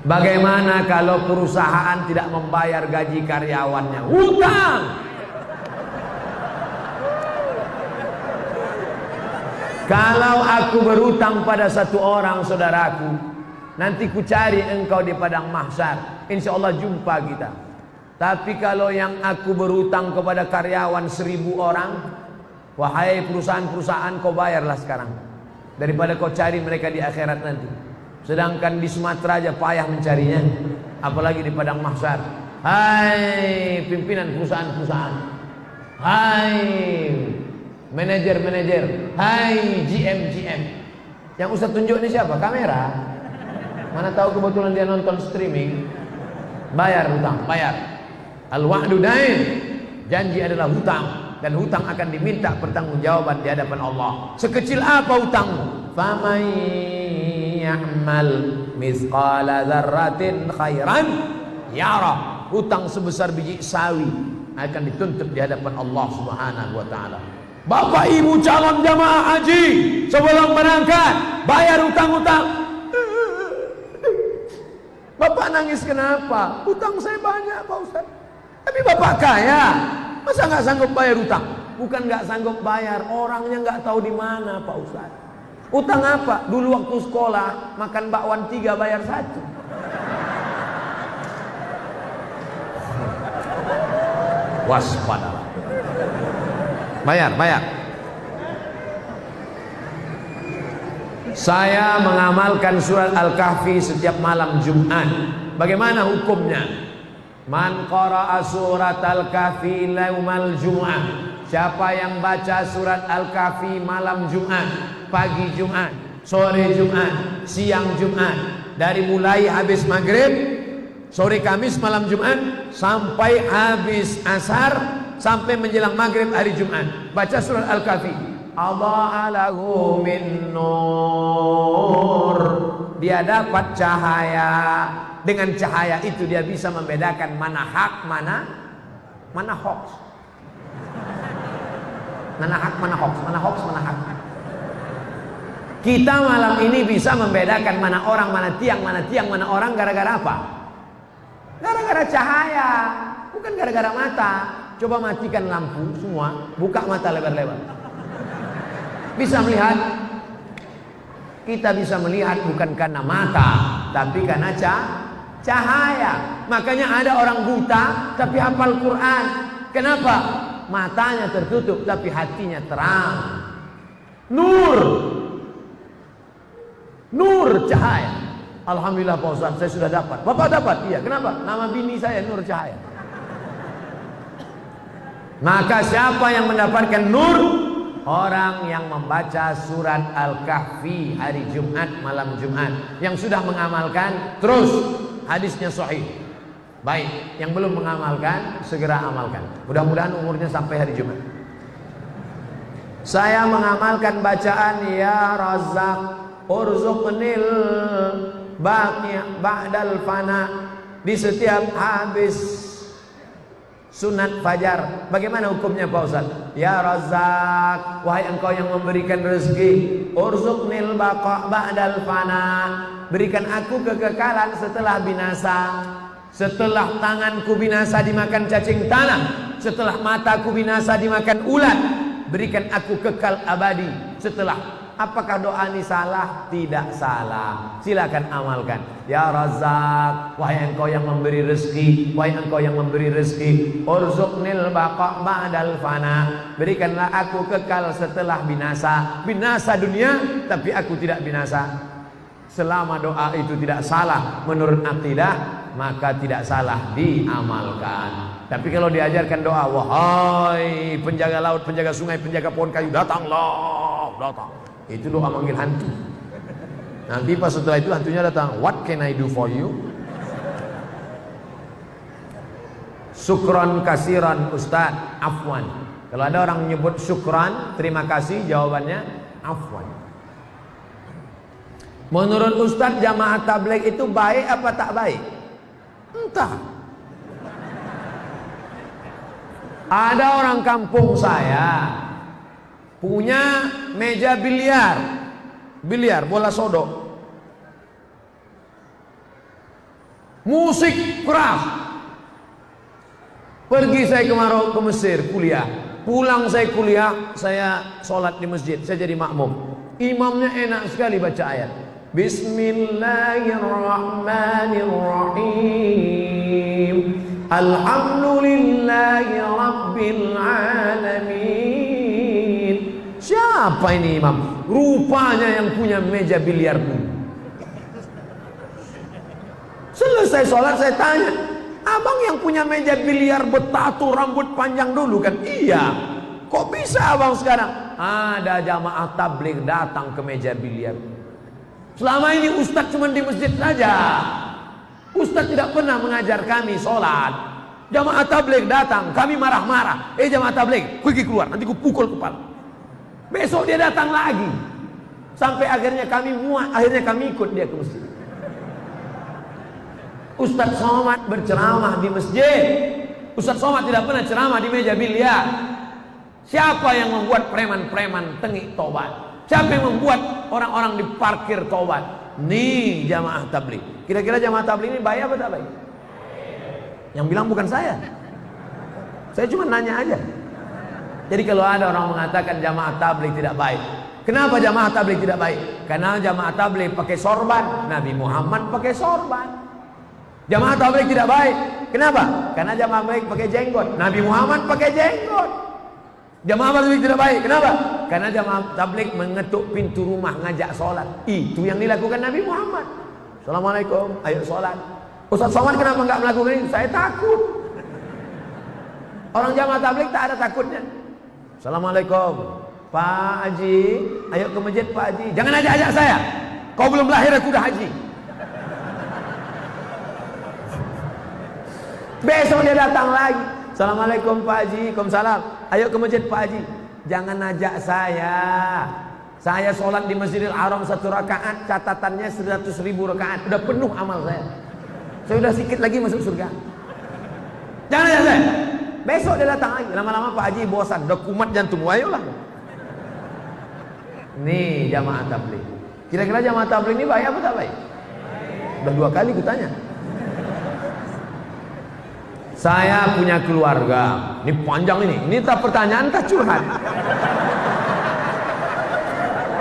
Bagaimana kalau perusahaan tidak membayar gaji karyawannya? Hutang. Kalau aku berhutang pada satu orang saudaraku, nanti ku cari engkau di padang mahsyar, insya Allah jumpa kita. Tapi kalau yang aku berhutang kepada karyawan 1000 orang, wahai perusahaan-perusahaan, kau bayarlah sekarang, daripada kau cari mereka di akhirat nanti. Sedangkan di Sumatera aja payah mencarinya, apalagi di padang mahsyar. Hai pimpinan perusahaan-perusahaan, hai manajer-manajer, hai GM. Yang Ustaz tunjuk ini siapa? Kamera. Mana tahu kebetulan dia nonton streaming. Bayar hutang, bayar. Al-wa'du dain, janji adalah hutang, dan hutang akan diminta pertanggungjawaban di hadapan Allah. Sekecil apa hutangmu? Faman ya'mal mithqala dzarratin khairan yara. Hutang sebesar biji sawi akan dituntut di hadapan Allah Subhanahu wa taala. Bapak Ibu calon jamaah haji, sebelum berangkat bayar hutang-hutang. Bapak nangis kenapa? Hutang saya banyak Pak Ustaz. Tapi Bapak kaya, masa nggak sanggup bayar hutang? Bukan nggak sanggup bayar, orangnya nggak tahu di mana Pak Ustaz. Hutang apa? Dulu waktu sekolah makan bakwan 3 bayar 1. Waspadalah. Bayar. Saya mengamalkan surat Al-Kahfi setiap malam Jumat. Bagaimana hukumnya? Man qara'a surat Al-Kahfi yaumal Jum'ah. Siapa yang baca surat Al-Kahfi malam Jumat, pagi Jumat, sore Jumat, siang Jumat, dari mulai habis maghrib, sore Kamis, malam Jumat, sampai habis asar, sampai menjelang maghrib hari Jumat, baca surat Al-Kahfi. Allah lahu min nur. Dia dapat cahaya. Dengan cahaya itu dia bisa membedakan mana hak, mana hoax. Mana hak, mana hoax, mana hoax, mana hak. Kita malam ini bisa membedakan mana orang, mana tiang, mana orang gara-gara apa? Gara-gara cahaya, bukan gara-gara mata. Coba matikan lampu semua, buka mata lebar-lebar. Bisa melihat? Kita bisa melihat bukan karena mata, tapi karena cahaya. Makanya ada orang buta tapi hafal Quran. Kenapa? Matanya tertutup tapi hatinya terang. Nur cahaya. Alhamdulillah Pak Ustaz, saya sudah dapat. Bapak dapat? Iya. Kenapa? Nama bini saya Nur Cahaya. Maka siapa yang mendapatkan nur? Orang yang membaca surat Al-Kahfi hari Jumat, malam Jumat. Yang sudah mengamalkan, terus hadisnya sahih. Baik, yang belum mengamalkan, segera amalkan. Mudah-mudahan umurnya sampai hari Jumat. Saya mengamalkan bacaan Ya Razzaq urzuqnil baqi' ba'dal fana di setiap habis sunat fajar. Bagaimana hukumnya Pak Ustaz? Ya Razzaq, wahai engkau yang memberikan rezeki, urzuqnil baqa' ba'dal fana, berikan aku kekekalan setelah binasa. Setelah tanganku binasa dimakan cacing tanah, setelah mataku binasa dimakan ulat, berikan aku kekal abadi. Setelah, apakah doa ini salah? Tidak salah. Silakan amalkan. Ya Razzaq, wahai engkau yang memberi rezeki, wahai engkau yang memberi rezeki, urzuqnil baqa' ba'dal fana, berikanlah aku kekal setelah binasa. Binasa dunia, tapi aku tidak binasa. Selama doa itu tidak salah menurut akidah, maka tidak salah diamalkan. Tapi kalau diajarkan doa, wahai penjaga laut, penjaga sungai, penjaga pohon kayu, datanglah, datang. Itu doa manggil hantu. Nanti pas setelah itu hantunya datang, what can I do for you? Syukron kasiran Ustaz, afwan. Kalau ada orang menyebut syukran, terima kasih, jawabannya afwan. Menurut Ustaz, jamaah tabligh itu baik apa tak baik? Entah. Ada orang kampung saya punya meja biliar bola sodok. musik keras. Pergi saya ke Mesir kuliah. Pulang saya kuliah, saya sholat di masjid, saya jadi makmum. Imamnya enak sekali baca ayat. Bismillahirrahmanirrahim. Alhamdulillahi Rabbil Alamin. Siapa ini imam? Rupanya yang punya meja biliar dulu. Selesai sholat saya tanya, abang yang punya meja biliar bertato rambut panjang dulu kan? Iya. Kok bisa abang sekarang? Ada jamaah tabligh datang ke meja biliar. Selama ini ustadz cuma di masjid saja. Ustadz tidak pernah mengajar kami sholat. Jamaah tabligh datang, kami marah-marah. Jamaah tabligh, pergi keluar, nanti ku pukul kepala. Besok dia datang lagi. Sampai akhirnya kami muak, akhirnya kami ikut dia ke masjid. Ustadz Somad berceramah di masjid. Ustadz Somad tidak pernah ceramah di meja biliar. Siapa yang membuat preman-preman tengik tobat? Siapa yang membuat orang-orang di parkir tobat? Nih jamaah tabligh. Kira-kira jamaah tabligh ini baik apa tak baik? Yang bilang bukan saya. Saya cuma nanya aja. Jadi kalau ada orang mengatakan jamaah tabligh tidak baik, kenapa jamaah tabligh tidak baik? Karena jamaah tabligh pakai sorban, Nabi Muhammad pakai sorban. Jamaah tabligh tidak baik. Kenapa? Karena jamaah tabligh pakai jenggot, Nabi Muhammad pakai jenggot. Jamaah tabligh tidak baik. Kenapa? Karena jamaah tabligh mengetuk pintu rumah ngajak sholat. Itu yang dilakukan Nabi Muhammad. Assalamualaikum, ayo sholat. Ustaz Somad kenapa enggak melakukan ini? Saya takut. Orang jamaah tabligh tak ada takutnya. Assalamualaikum, Pak Haji, ayo ke masjid Pak Haji. Jangan ajak-ajak saya. Kau belum lahir aku udah haji. Besok dia datang lagi. Assalamualaikum Pak Haji. Waalaikumsalam. Ayo ke masjid Pak Haji. Jangan ajak saya. Saya sholat di Masjidil Haram 1 rakaat, catatannya 100.000 rakaat. Udah penuh amal saya. Saya udah sedikit lagi masuk surga. Jangan ajak saya. Besok dia datang lagi. Lama-lama Pak Haji bosan. Udah kumat jantung. Ayolah. Nih jamaah tabligh. Kira-kira jamaah tabligh ini baik apa tak baik? Udah 2 kali kutanya. Saya punya keluarga. Ini panjang ini. Ini tak pertanyaan tak curhat.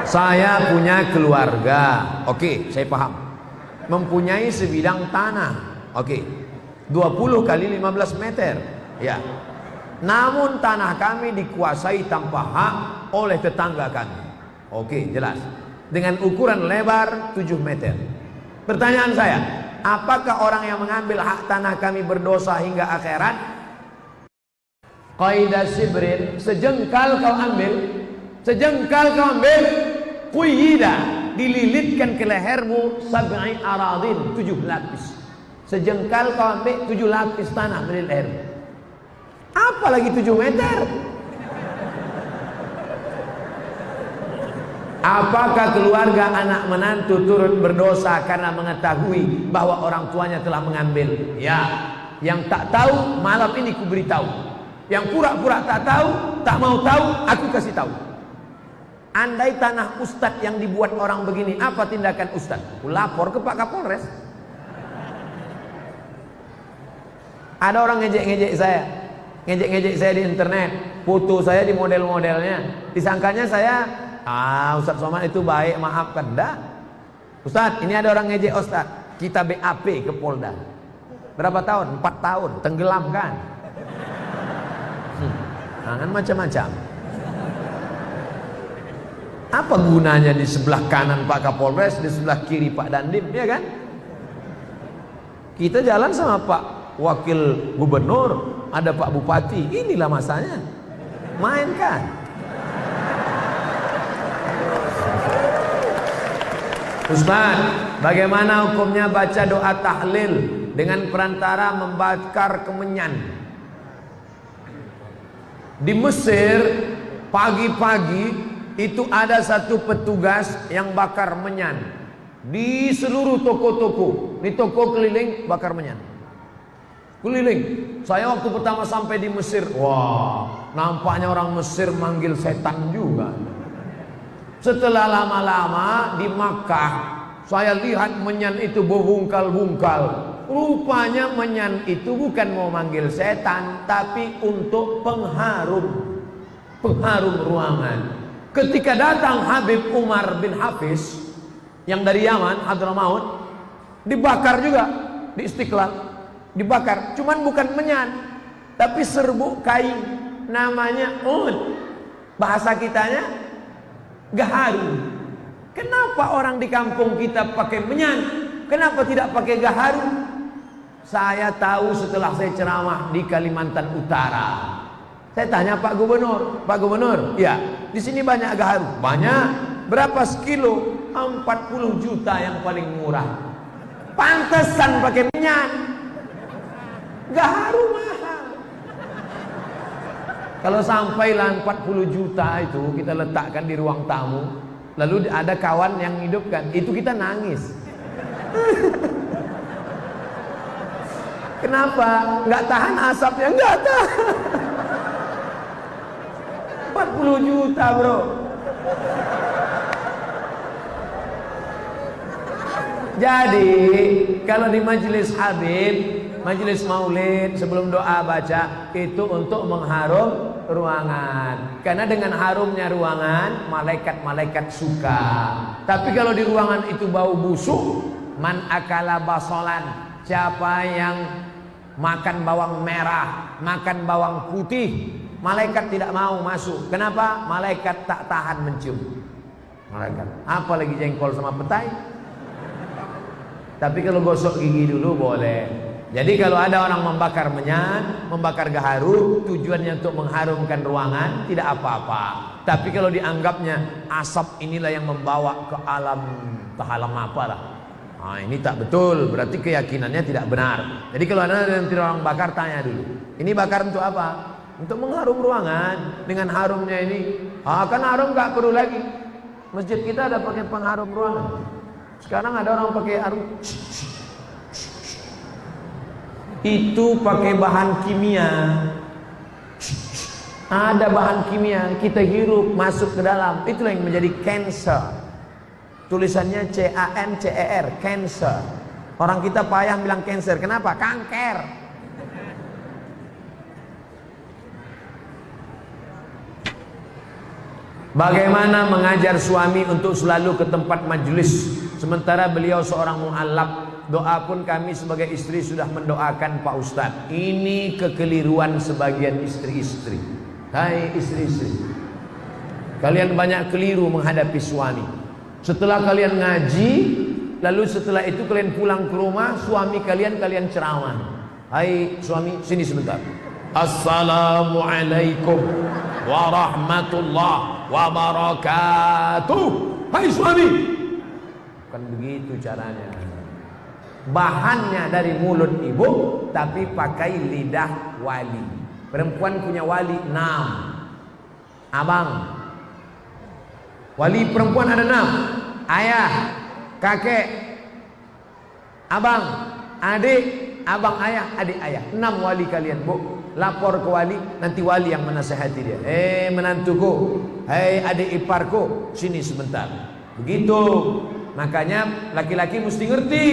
Saya punya keluarga. Oke, saya paham. Mempunyai sebidang tanah. Oke. 20 kali 15 meter. Ya. Namun tanah kami dikuasai tanpa hak oleh tetangga kami. Oke, jelas. Dengan ukuran lebar 7 meter. Pertanyaan saya, apakah orang yang mengambil hak tanah kami berdosa hingga akhirat? Qaidah sibrin, sejengkal kau ambil, quyida, dililitkan ke lehermu sab'i aradin, 7 lapis. Sejengkal kau ambil 7 lapis tanah dari lehermu. Apalagi 7 meter? Apakah keluarga anak menantu turut berdosa karena mengetahui bahwa orang tuanya telah mengambil? Ya, yang tak tahu malam ini ku beritahu. Yang pura-pura tak tahu, tak mau tahu, aku kasih tahu. Andai tanah ustadz yang dibuat orang begini, apa tindakan ustadz? Ku lapor ke Pak Kapolres. Ada orang ngejek-ngejek saya di internet, foto saya di model-modelnya. Disangkanya saya Ustadz Somad itu baik, maafkan. Dah Ustadz, ini ada orang ngejek Ustadz, kita BAP ke Polda. Berapa tahun? 4 tahun, tenggelam kan. Kan macam-macam. Apa gunanya di sebelah kanan Pak Kapolres, di sebelah kiri Pak Dandim, ya kan? Kita jalan sama Pak Wakil Gubernur, ada Pak Bupati, inilah masanya. Main kan? Ustaz, bagaimana hukumnya baca doa tahlil dengan perantara membakar kemenyan? Di Mesir pagi-pagi itu ada satu petugas yang bakar menyan di seluruh toko-toko. Ini toko keliling bakar menyan. Keliling. Saya waktu pertama sampai di Mesir, wah, nampaknya orang Mesir manggil setan juga. Setelah lama-lama di Makkah, saya lihat menyan itu berbungkal-bungkal. Rupanya menyan itu bukan mau manggil setan, tapi untuk pengharum ruangan. Ketika datang Habib Umar bin Hafiz yang dari Yaman, Hadramaut, dibakar juga di Istiqlal, dibakar. Cuman bukan menyan, tapi serbuk kain, namanya ud. Bahasa kitanya gaharu. Kenapa orang di kampung kita pakai menyan? Kenapa tidak pakai gaharu? Saya tahu setelah saya ceramah di Kalimantan Utara. Saya tanya Pak Gubernur, ya, di sini banyak gaharu. Banyak. Berapa sekilo? 40 juta yang paling murah. Pantesan pakai menyan. Gaharu mahal. Kalau sampailah 40 juta itu kita letakkan di ruang tamu, lalu ada kawan yang hidupkan, itu kita nangis. Kenapa? Nggak tahan asapnya, nggak tahan. 40 juta bro. Jadi kalau di majelis Habib, majelis maulid, sebelum doa baca, itu untuk mengharum ruangan. Karena dengan harumnya ruangan, malaikat-malaikat suka. Tapi kalau di ruangan itu bau busuk, man akala basolan, siapa yang makan bawang merah, makan bawang putih, malaikat tidak mau masuk. Kenapa? Malaikat tak tahan mencium. Malaikat, apalagi jengkol sama petai. Tapi kalau gosok gigi dulu boleh. Jadi kalau ada orang membakar menyan, membakar gaharu, tujuannya untuk mengharumkan ruangan, tidak apa-apa. Tapi kalau dianggapnya asap inilah yang membawa ke alam, apalah. Nah, ini tak betul, berarti keyakinannya tidak benar. Jadi kalau ada yang tidak orang bakar, tanya dulu. Ini bakar untuk apa? Untuk mengharum ruangan. Dengan harumnya ini, kan harum gak perlu lagi. Masjid kita ada pakai pengharum ruangan. Sekarang ada orang pakai harum. Itu pakai bahan kimia. Ada bahan kimia, kita hirup masuk ke dalam, itulah yang menjadi cancer. Tulisannya C-A-N-C-E-R, cancer. Orang kita payah bilang cancer. Kenapa? Kanker. Bagaimana mengajar suami untuk selalu ke tempat majelis, sementara beliau seorang mu'allaf. Doa pun kami sebagai istri sudah mendoakan Pak Ustadz. Ini kekeliruan sebagian istri-istri. Hai istri-istri, kalian banyak keliru menghadapi suami. Setelah kalian ngaji, lalu setelah itu kalian pulang ke rumah, suami kalian ceramah. Hai suami, sini sebentar. Assalamualaikum warahmatullahi wabarakatuh. Hai suami. Bukan begitu caranya. Bahannya dari mulut ibu, tapi pakai lidah wali. Perempuan punya wali 6. Abang. Wali perempuan ada 6. Ayah, kakek, abang, adik, abang ayah, adik ayah. 6 wali kalian, Bu. Lapor ke wali, nanti wali yang menasihati dia. Menantuku, hei adik iparku, sini sebentar. Begitu. Makanya laki-laki mesti ngerti.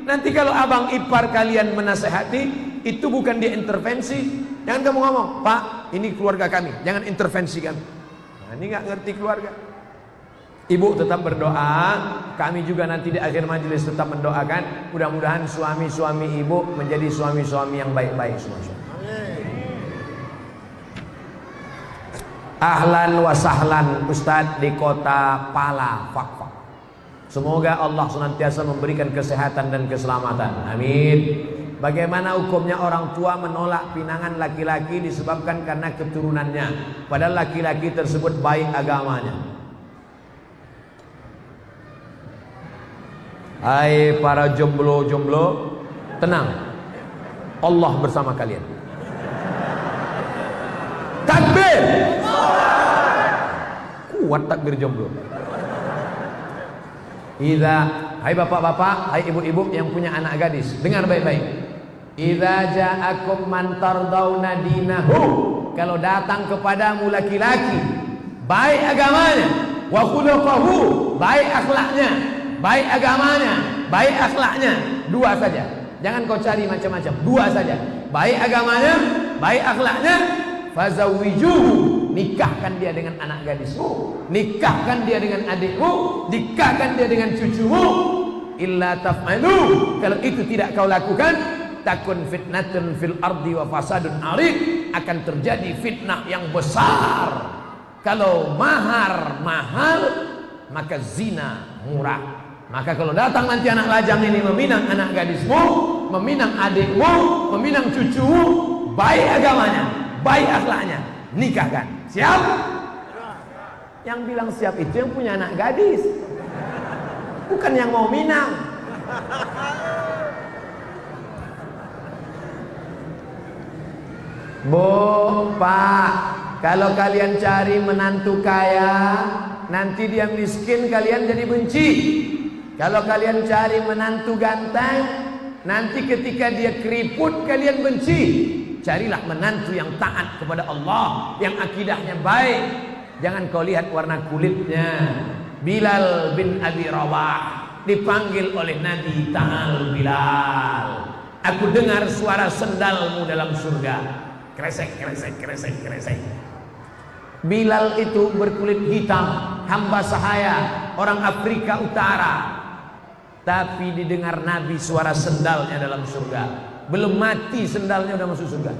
Nanti kalau abang ipar kalian menasihati, itu bukan dia intervensi. Jangan kamu ngomong, Pak, ini keluarga kami, jangan intervensi kami. Nah, ini nggak ngerti keluarga. Ibu tetap berdoa, kami juga nanti di akhir majelis tetap mendoakan. Mudah-mudahan suami-suami ibu menjadi suami-suami yang baik-baik semua. Ahlan wa sahlan Ustadz di kota Pala, Fakfak. Semoga Allah senantiasa memberikan kesehatan dan keselamatan. Amin. Bagaimana hukumnya orang tua menolak pinangan laki-laki disebabkan karena keturunannya, padahal laki-laki tersebut baik agamanya? Hai para jomblo-jomblo, tenang, Allah bersama kalian. Takbir. Kuat takbir jomblo. Hai bapak-bapak, hai ibu-ibu yang punya anak gadis, dengar baik-baik. Idza ja'akum man tardawna dinahu, kalau datang kepadamu laki-laki baik agamanya, wa khuluquhu, baik akhlaknya, baik agamanya, baik akhlaknya, 2 saja. Jangan kau cari macam-macam. Dua saja. Baik agamanya, baik akhlaknya. Fazawwijuhu, nikahkan dia dengan anak gadismu, nikahkan dia dengan adikmu, nikahkan dia dengan cucumu. Illa taf'alu, kalau itu tidak kau lakukan, takun fitnatun fil ardi wa fasadun arid, akan terjadi fitnah yang besar. Kalau mahar mahal, maka zina murah. Maka kalau datang nanti anak lajang ini meminang anak gadismu, meminang adikmu, meminang cucumu, baik agamanya, baik akhlaknya, nikahkan. Siap? Yang bilang siap itu yang punya anak gadis, bukan yang mau minang. Bu, Pak, kalau kalian cari menantu kaya, nanti dia miskin, kalian jadi benci. Kalau kalian cari menantu ganteng, nanti ketika dia keriput, kalian benci. Carilah menantu yang taat kepada Allah, yang akidahnya baik. Jangan kau lihat warna kulitnya. Bilal bin Abi Rawah dipanggil oleh Nabi, "Ta'al Bilal, aku dengar suara sendalmu dalam surga." Kresek, kresek, kresek, kresek. Bilal itu berkulit hitam, hamba sahaya, orang Afrika Utara. Tapi didengar Nabi suara sendalnya dalam surga. Belum mati sendalnya udah masuk surga.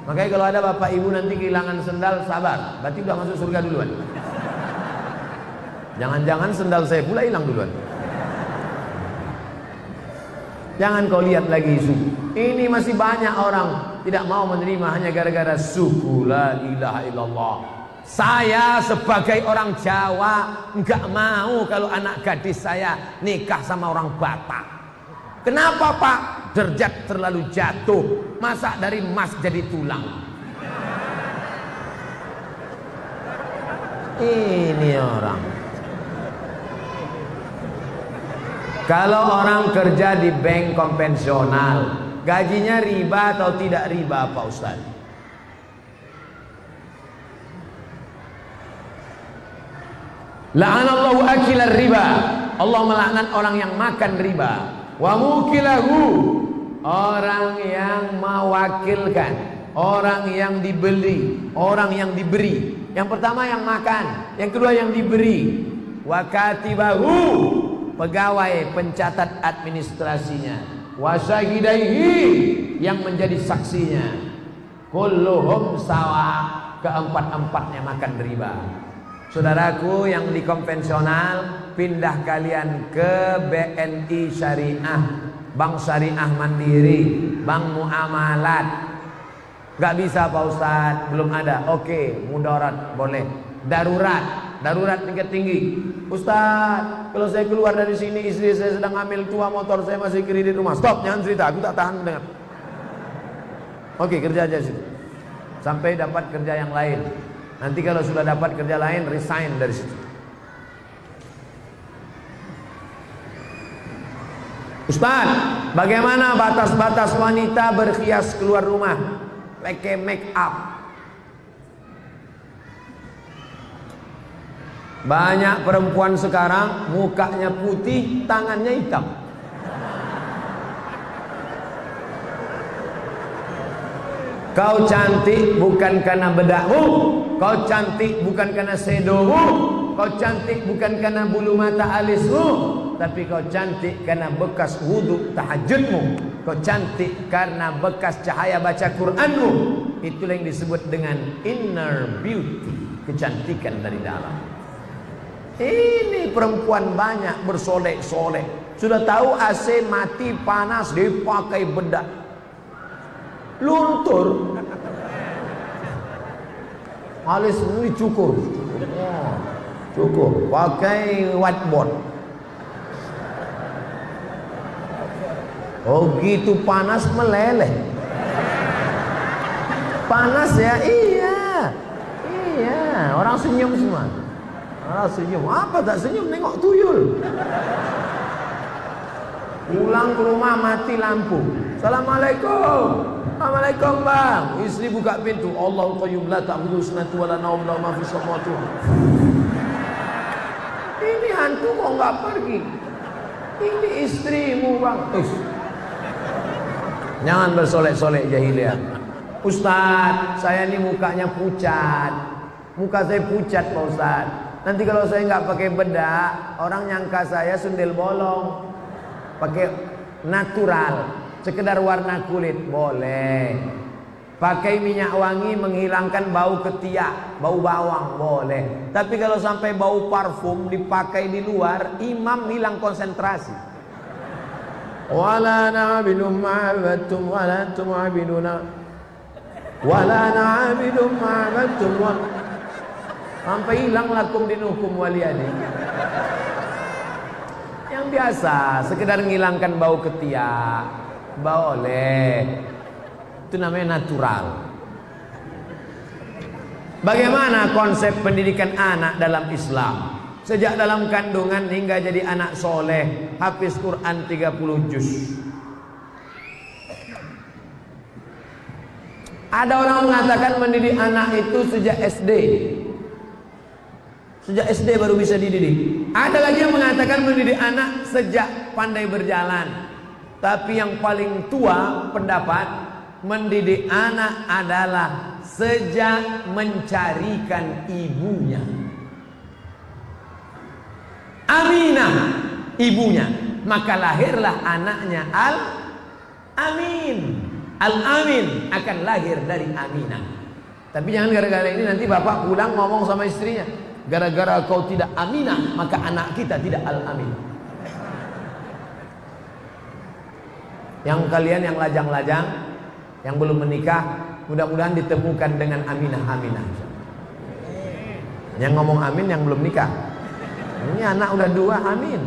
Makanya kalau ada bapak ibu nanti kehilangan sendal, sabar, berarti udah masuk surga duluan. Jangan-jangan sendal saya pula hilang duluan. Jangan kau lihat lagi suku. Ini masih banyak orang tidak mau menerima hanya gara-gara suku la ilaha illallah. Saya sebagai orang Jawa enggak mau kalau anak gadis saya nikah sama orang Batak. Kenapa, Pak? Derajat terlalu jatuh. Masa dari emas jadi tulang? Ini orang. Kalau orang kerja di bank konvensional, gajinya riba atau tidak riba, Pak Ustaz? La'anallahu akilar riba. Allah melaknat orang yang makan riba. Wa mukilahu, orang yang mewakilkan, orang yang dibeli, orang yang diberi. Yang pertama yang makan, yang kedua yang diberi. Wa katibahu, pegawai pencatat administrasinya. Wa syahidaihi, yang menjadi saksinya. Kulluhum sawa, keempat-empatnya makan riba. Saudaraku yang di konvensional, pindah kalian ke BNI Syariah, Bank Syariah Mandiri, Bank Muamalat. Gak bisa Pak Ustadz, belum ada. Oke, mudarat boleh. Darurat tingkat tinggi. Ustadz, kalau saya keluar dari sini, istri saya sedang hamil tua, motor saya masih kredit rumah. Stop, jangan cerita, aku tak tahan mendengar. Oke, kerja aja situ sampai dapat kerja yang lain. Nanti kalau sudah dapat kerja lain, resign dari situ. Ustaz, bagaimana batas-batas wanita berhias keluar rumah, pakai make up? Banyak perempuan sekarang mukanya putih, tangannya hitam. Kau cantik bukan karena bedakmu, kau cantik bukan karena sedomu, kau cantik bukan karena bulu mata alismu, tapi kau cantik karena bekas wudhu tahajudmu, kau cantik karena bekas cahaya baca Quranmu. Itulah yang disebut dengan inner beauty, kecantikan dari dalam. Ini perempuan banyak bersolek-solek. Sudah tahu AC mati panas dipakai bedak, luntur. Alis ini cukur, cukur, pakai whiteboard. Oh gitu panas meleleh. Panas ya, iya, orang senyum semua. Orang senyum, apa tak senyum nengok tuyul. Pulang ke rumah mati lampu. Assalamualaikum. Assalamualaikum bang. Istri buka pintu. Allahu qayyum la ta'khudhuhu sinatun wa la nawm lahu ma fis samawati. Ini hantu kok enggak pergi? Ini istrimu bang. Jangan bersolek-solek jahiliyah. Ustaz, saya ini mukanya pucat. Muka saya pucat Pak Ustaz. Nanti kalau saya nggak pakai bedak, orang nyangka saya sundel bolong. Pakai natural, sekedar warna kulit boleh. Pakai minyak wangi menghilangkan bau ketiak, bau bawang boleh. Tapi kalau sampai bau parfum dipakai di luar, imam hilang konsentrasi. Wala na'budu ma'abattum wala antum 'abiduna wala na'budu ma'abattum sampai hilang lakum dinukum waliyani. Yang biasa sekedar menghilangkan bau ketiak boleh, itu namanya natural. Bagaimana konsep pendidikan anak dalam Islam? Sejak dalam kandungan hingga jadi anak soleh, hafiz Quran 30 juz. Ada orang mengatakan mendidik anak itu sejak SD. Sejak SD baru bisa dididik. Ada lagi yang mengatakan mendidik anak sejak pandai berjalan. Tapi yang paling tua pendapat, mendidik anak adalah sejak mencarikan ibunya. Aminah ibunya, maka lahirlah anaknya Al-Amin. Al-Amin akan lahir dari Aminah. Tapi jangan gara-gara ini nanti bapak pulang ngomong sama istrinya, gara-gara kau tidak Aminah, maka anak kita tidak Al-Amin. Yang kalian yang lajang-lajang, yang belum menikah, mudah-mudahan ditemukan dengan Aminah. Yang ngomong amin yang belum nikah. Ini anak udah 2, amin.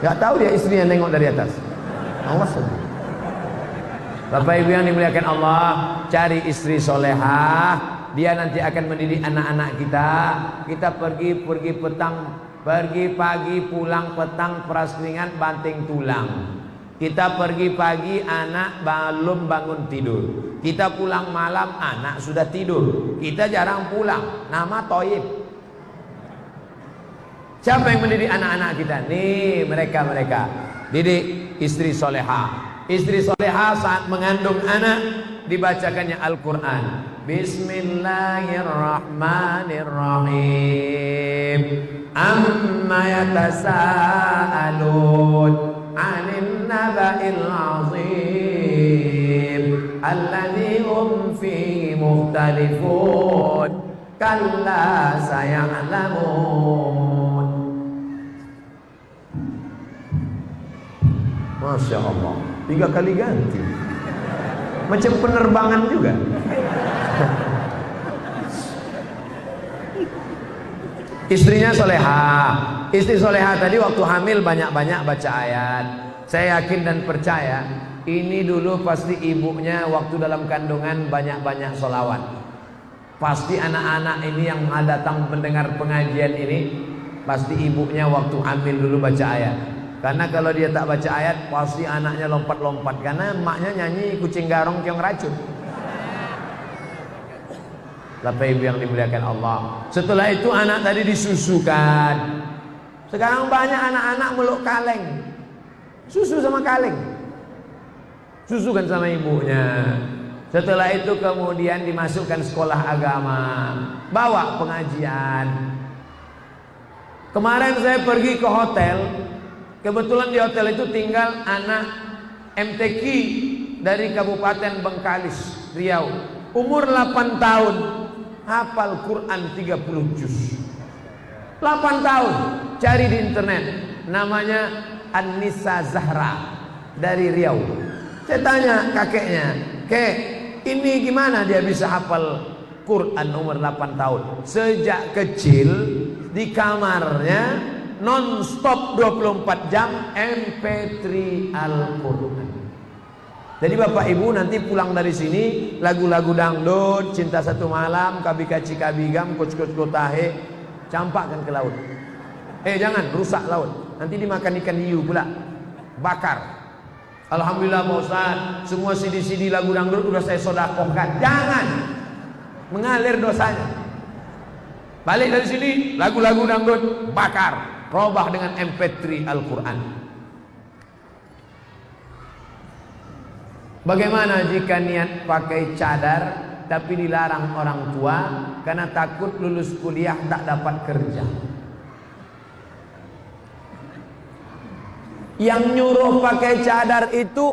Gak tahu dia istrinya nengok dari atas. Awas. Bapak Ibu yang dimuliakan Allah, cari istri solehah. Dia nanti akan mendidik anak-anak kita. Kita pergi petang, pergi pagi, pulang petang, peras keringat, banting tulang. Kita pergi pagi, anak belum bangun tidur. Kita pulang malam, anak sudah tidur. Kita jarang pulang. Nama Toib. Siapa yang mendidik anak-anak kita? Nih mereka. Didik istri soleha. Istri soleha saat mengandung anak dibacakannya Al-Quran. Bismillahirrahmanirrahim. Amma yatasa'alun 'anil naba'il 'azim alladzi hum fihi mukhtalifun. Kalla saya'lamun. Masya Allah, 3 kali ganti. Macam penerbangan juga. Istrinya soleha. Istri soleha tadi waktu hamil banyak-banyak baca ayat. Saya yakin dan percaya ini dulu pasti ibunya waktu dalam kandungan banyak-banyak sholawat. Pasti anak-anak ini yang datang mendengar pengajian ini, pasti ibunya waktu hamil dulu baca ayat. Karena kalau dia tak baca ayat, pasti anaknya lompat-lompat. Karena emaknya nyanyi kucing garong keong racun. Bapak Ibu yang dimuliakan Allah. Setelah itu anak tadi disusukan. Sekarang banyak anak-anak meluk kaleng. Susu sama kaleng. Susukan sama ibunya. Setelah itu kemudian dimasukkan sekolah agama. Bawa pengajian. Kemarin saya pergi ke hotel. Kebetulan di hotel itu tinggal anak MTQ dari Kabupaten Bengkalis, Riau. Umur 8 tahun, hafal Quran 30 juz. 8 tahun, cari di internet. Namanya An-Nisa Zahra dari Riau. Saya tanya kakeknya, "Kek, ini gimana dia bisa hafal Quran umur 8 tahun?" Sejak kecil di kamarnya non-stop 24 jam MP3 Al-Quran. Jadi Bapak Ibu nanti pulang dari sini lagu-lagu dangdut, Cinta Satu Malam, Kabikaci Kabigam, Coach Kotahe, campakkan ke laut. Jangan rusak laut, nanti dimakan ikan hiu pula, bakar. Alhamdulillah Pak Ustaz, semua CD-CD lagu dangdut udah saya sodakohkan. Jangan, mengalir dosanya. Balik dari sini lagu-lagu dangdut bakar. Robah dengan MP3 Al-Quran. Bagaimana jika niat pakai cadar tapi dilarang orang tua karena takut lulus kuliah tak dapat kerja? Yang nyuruh pakai cadar itu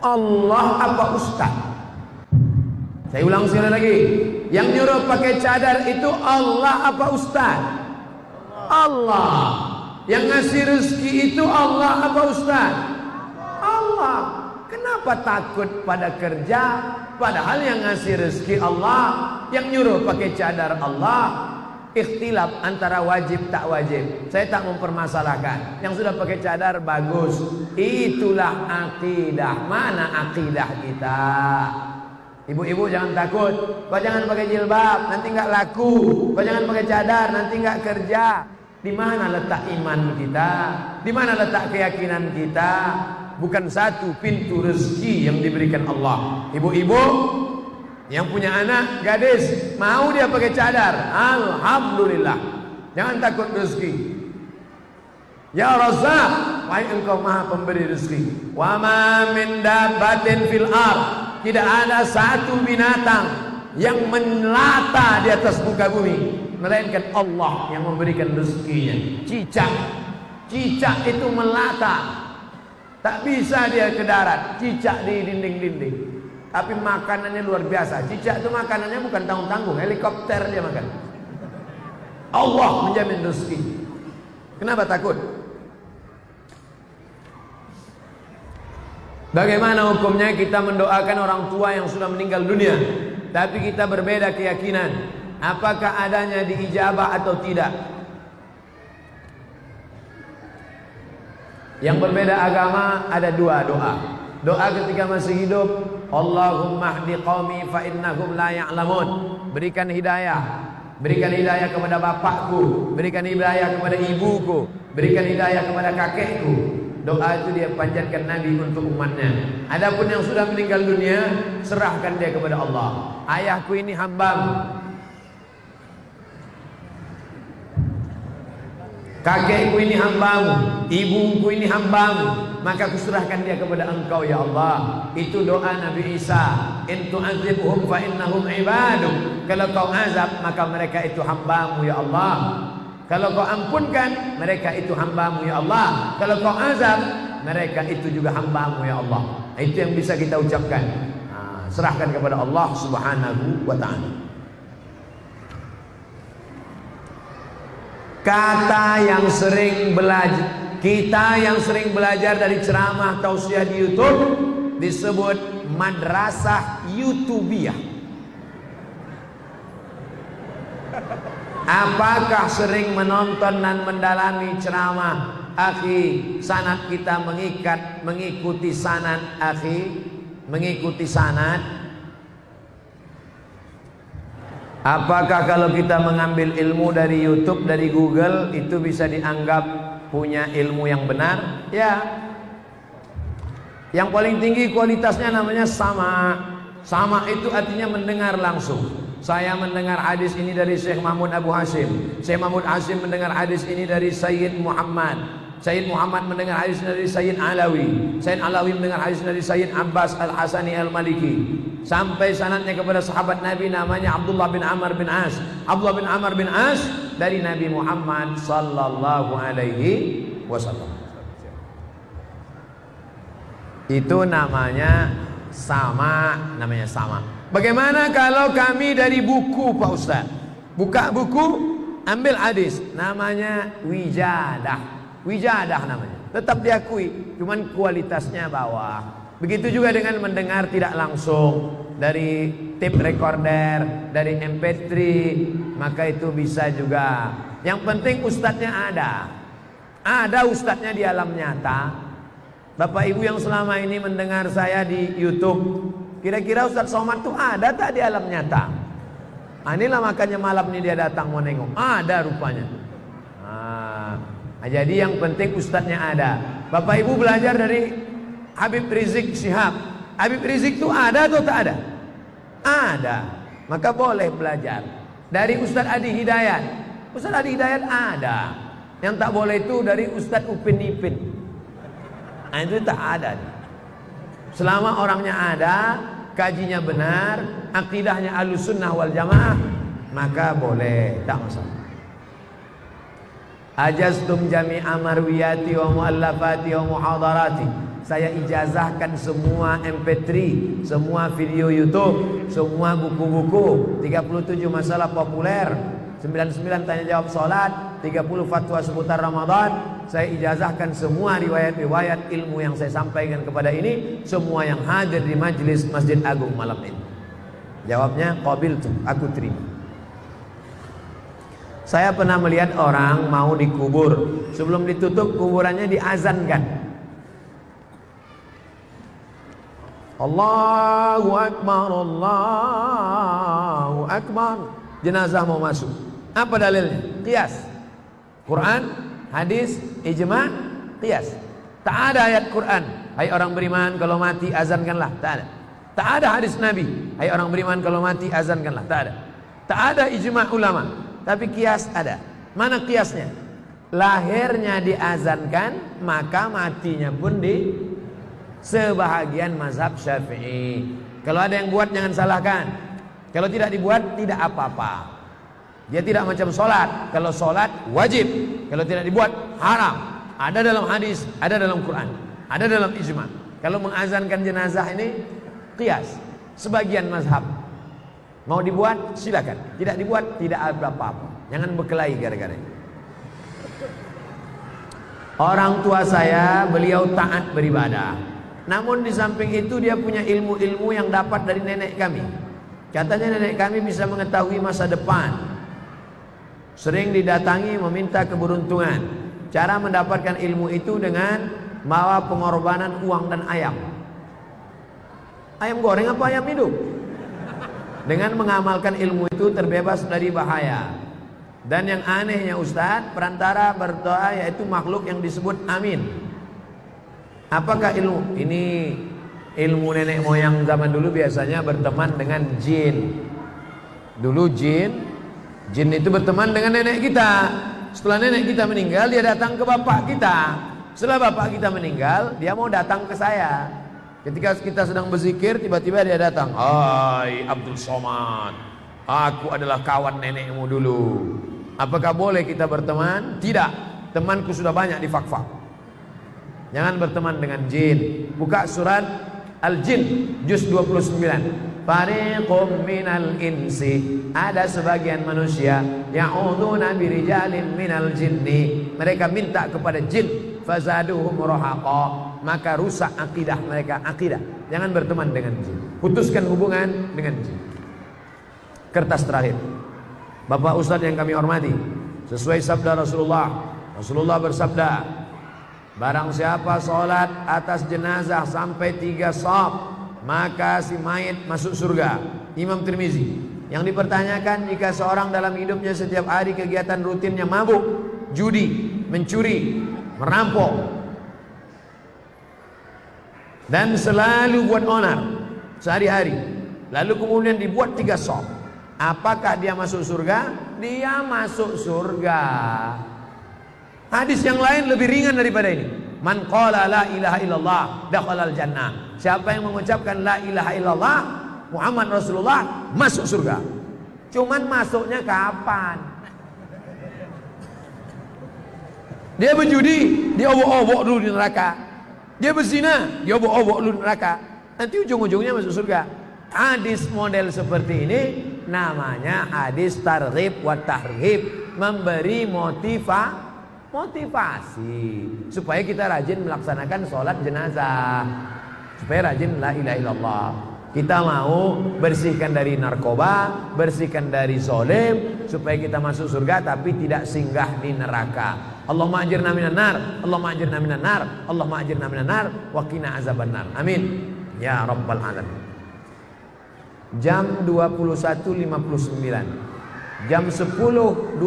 Allah apa ustaz? Saya ulang sekali lagi. Yang nyuruh pakai cadar itu Allah apa ustaz? Allah. Yang ngasih rezeki itu Allah apa ustaz? Allah. Kenapa takut pada kerja padahal yang ngasih rezeki Allah, yang nyuruh pakai cadar Allah? Ikhtilaf antara wajib tak wajib. Saya tak mempermasalahkan. Yang sudah pakai cadar bagus. Itulah akidah. Mana akidah kita? Ibu-ibu jangan takut. Kau jangan pakai jilbab, nanti nggak laku. Kau jangan pakai cadar, nanti nggak kerja. Di mana letak iman kita? Di mana letak keyakinan kita? Bukan satu pintu rezeki yang diberikan Allah. Ibu-ibu yang punya anak gadis, mau dia pakai cadar, alhamdulillah. Jangan takut rezeki. Ya Razzaq, wahai engkau maha pemberi rezeki. Wa ma min dabbatin fil ardh, tidak ada satu binatang yang melata di atas muka bumi melainkan Allah yang memberikan rezekinya. Cicak itu melata, tak bisa dia ke darat. Cicak di dinding-dinding, tapi makanannya luar biasa. Cicak itu makanannya bukan tanggung-tanggung, helikopter dia makan. Allah menjamin rezeki. Kenapa takut? Bagaimana hukumnya kita mendoakan orang tua yang sudah meninggal dunia, tapi kita berbeda keyakinan? Apakah adanya diijabah atau tidak? Yang berbeda agama ada dua doa. Doa ketika masih hidup, Allahumma hdi qaumi fa innahum la ya'lamun. Berikan hidayah. Berikan hidayah kepada bapakku, berikan hidayah kepada ibuku, berikan hidayah kepada kakekku. Doa itu dia panjatkan Nabi untuk umatnya. Adapun yang sudah meninggal dunia, serahkan dia kepada Allah. Ayahku ini hambamu, kakekku ini hambamu, ibuku ini hambamu, maka kuserahkan dia kepada engkau ya Allah. Itu doa Nabi Isa. In tu'adzibhum fa innahum ibaduk. Kalau kau azab maka mereka itu hambamu ya Allah. Kalau kau ampunkan mereka itu hambamu ya Allah. Kalau kau azab mereka itu juga hambamu ya Allah. Itu yang bisa kita ucapkan. Serahkan kepada Allah Subhanahu wa ta'ala. Kata yang sering belajar, kita yang sering belajar dari ceramah tausiah di YouTube disebut madrasah YouTubiah. Apakah sering menonton dan mendalami ceramah? Akhi, sanad kita mengikuti sanad, akhi, mengikuti sanad. Apakah kalau kita mengambil ilmu dari YouTube, dari Google, itu bisa dianggap punya ilmu yang benar? Ya. Yang paling tinggi kualitasnya namanya sama. Sama itu artinya mendengar langsung. Saya mendengar hadis ini dari Syekh Mahmud Abu Hashim. Syekh Mahmud Hashim mendengar hadis ini dari Sayyid Muhammad. Sayyid Muhammad mendengar hadis ini dari Sayyid Alawi. Sayyid Alawi mendengar hadis ini dari Sayyid Abbas Al-Hasani Al-Maliki. Sampai sanadnya kepada sahabat Nabi namanya Abdullah bin Amr bin As. Abdullah bin Amr bin As dari Nabi Muhammad sallallahu alaihi wasallam. Itu namanya sama, namanya sama. Bagaimana kalau kami dari buku Pak Ustaz? Buka buku, ambil hadis, namanya wijadah. Wijadah namanya. Tetap diakui, cuman kualitasnya bawah. Begitu juga dengan mendengar tidak langsung dari tape recorder, dari MP3, maka itu bisa juga. Yang penting ustadznya ada. Ada ustadznya di alam nyata. Bapak Ibu yang selama ini mendengar saya di YouTube, kira-kira Ustadz Somad itu ada tak di alam nyata? Inilah makanya malam ini dia datang mau nengok. Ada rupanya. Nah, jadi yang penting ustadznya ada. Bapak Ibu belajar dari Habib Rizik Syihab. Habib Rizik itu ada atau tak ada? Ada. Maka boleh belajar. Dari Ustadz Adi Hidayat. Ustadz Adi Hidayat ada. Yang tak boleh itu dari Ustadz Upin Ipin. Nah, itu tak ada. Selama orangnya ada, kajinya benar, akidahnya Ahlussunnah wal Jamaah, maka boleh, tak masalah. Ajaztum jami'a marwiyati wa muallafati wa muhadarati. Saya ijazahkan semua MP3, semua video YouTube, semua buku-buku, 37 masalah populer, 99 tanya jawab salat, 30 fatwa seputar Ramadan. Saya ijazahkan semua riwayat-riwayat ilmu yang saya sampaikan kepada ini, semua yang hadir di majelis Masjid Agung malam ini. Jawabnya qabiltu, aku terima. Saya pernah melihat orang mau dikubur, sebelum ditutup kuburannya diazankan. Allahu Akbar, Allahu Akbar. Jenazah mau masuk. Apa dalilnya? Qiyas. Quran, hadis, ijma', qiyas. Tak ada ayat Quran, hai orang beriman kalau mati azankanlah. Tak ada. Tak ada hadis Nabi, hai orang beriman kalau mati azankanlah. Tak ada. Tak ada ijma' ulama. Tapi kias ada. Mana kiasnya? Lahirnya diazankan, maka matinya pun di sebahagian mazhab Syafi'i. Kalau ada yang buat jangan salahkan. Kalau tidak dibuat tidak apa-apa. Dia tidak macam sholat. Kalau sholat wajib, kalau tidak dibuat haram. Ada dalam hadis, ada dalam Quran, ada dalam ijma'. Kalau mengazankan jenazah ini kias. Sebagian mazhab mau dibuat silakan, tidak dibuat tidak ada apa-apa. Jangan berkelahi gara-gara ini. Orang tua saya beliau taat beribadah, namun di samping itu dia punya ilmu-ilmu yang dapat dari nenek kami. Katanya nenek kami bisa mengetahui masa depan. Sering didatangi meminta keberuntungan. Cara mendapatkan ilmu itu dengan bawa pengorbanan uang dan ayam. Ayam goreng apa ayam hidup? Dengan mengamalkan ilmu itu terbebas dari bahaya. Dan yang anehnya Ustadz, perantara berdoa yaitu makhluk yang disebut amin. Apakah ilmu? Ini ilmu nenek moyang zaman dulu biasanya berteman dengan jin. Dulu jin itu berteman dengan nenek kita. Setelah nenek kita meninggal, dia datang ke bapak kita. Setelah bapak kita meninggal, dia mau datang ke saya. Ketika kita sedang berzikir, tiba-tiba dia datang. Hai Abdul Somad, aku adalah kawan nenekmu dulu. Apakah boleh kita berteman? Tidak. Temanku sudah banyak di fak-fak. Jangan berteman dengan jin. Buka surat Al-Jin juz 29. Fariqum minal insi, ada sebagian manusia ya'uduna birijalin minal jinni, mereka minta kepada jin, fazaduhum rahaqa, maka rusak akidah mereka. Akidah, jangan berteman dengan jin, putuskan hubungan dengan jin. Kertas terakhir, Bapak Ustadz yang kami hormati, sesuai sabda Rasulullah bersabda, barang siapa sholat atas jenazah sampai 3 shaf, maka si mayit masuk surga. Imam Tirmizi. Yang dipertanyakan, jika seorang dalam hidupnya setiap hari kegiatan rutinnya mabuk, judi, mencuri, merampok, dan selalu buat onar sehari-hari, lalu kemudian dibuat 3 shaf, apakah dia masuk surga? Dia masuk surga. Hadis yang lain lebih ringan daripada ini. Man qala la ilaha illallah dakhalal jannah. Siapa yang mengucapkan la ilaha illallah Muhammad Rasulullah masuk surga. Cuman masuknya kapan? Dia berjudi, dia obok-obok dulu di neraka. Dia berzina, dia obok-obok dulu di neraka. Nanti ujung-ujungnya masuk surga. Hadis model seperti ini namanya hadis targhib wa tarhib, memberi motivasi supaya kita rajin melaksanakan sholat jenazah, supaya rajin la ilaha illallah. Kita mau bersihkan dari narkoba, bersihkan dari zalim, supaya kita masuk surga tapi tidak singgah di neraka. Allahumma ajirna minan nar, Allahumma ajirna minan nar, Allahumma ajirna minan nar, wa qina azabannar. Amin ya rabbal alamin. Jam 21.59, jam 10.22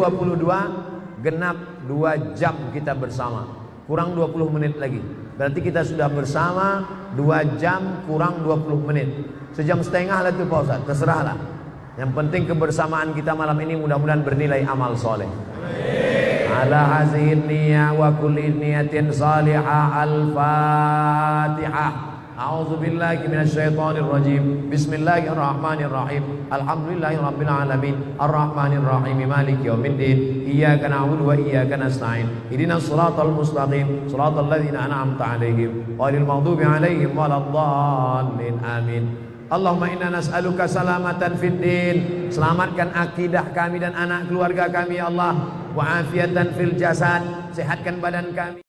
genap 2 jam kita bersama, kurang 20 menit lagi. Berarti kita sudah bersama 2 jam kurang 20 menit. Sejam setengah lah itu Pak Ustaz, terserahlah. Yang penting kebersamaan kita malam ini mudah-mudahan bernilai amal soleh. Ala hazihin niyah wa kulli niyatin salihah. Al-Fatihah. A'udzu billahi minasyaitonir rajim. Bismillahirrahmanirrahim. Alhamdulillahirabbil alamin. Arrahmanir rahim. Maliki yaumiddin. Iyyaka na'budu wa iyyaka nasta'in. Ihdinas shiratal mustaqim. Shiratal ladzina an'amta 'alaihim ghairil maghdubi 'alaihim waladdallin. Amin. Allahumma inna nas'aluka salamatan fid din. Selamatkan akidah kami dan anak keluarga kami ya Allah. Wa afiatan fil jasad. Sehatkan badan kami.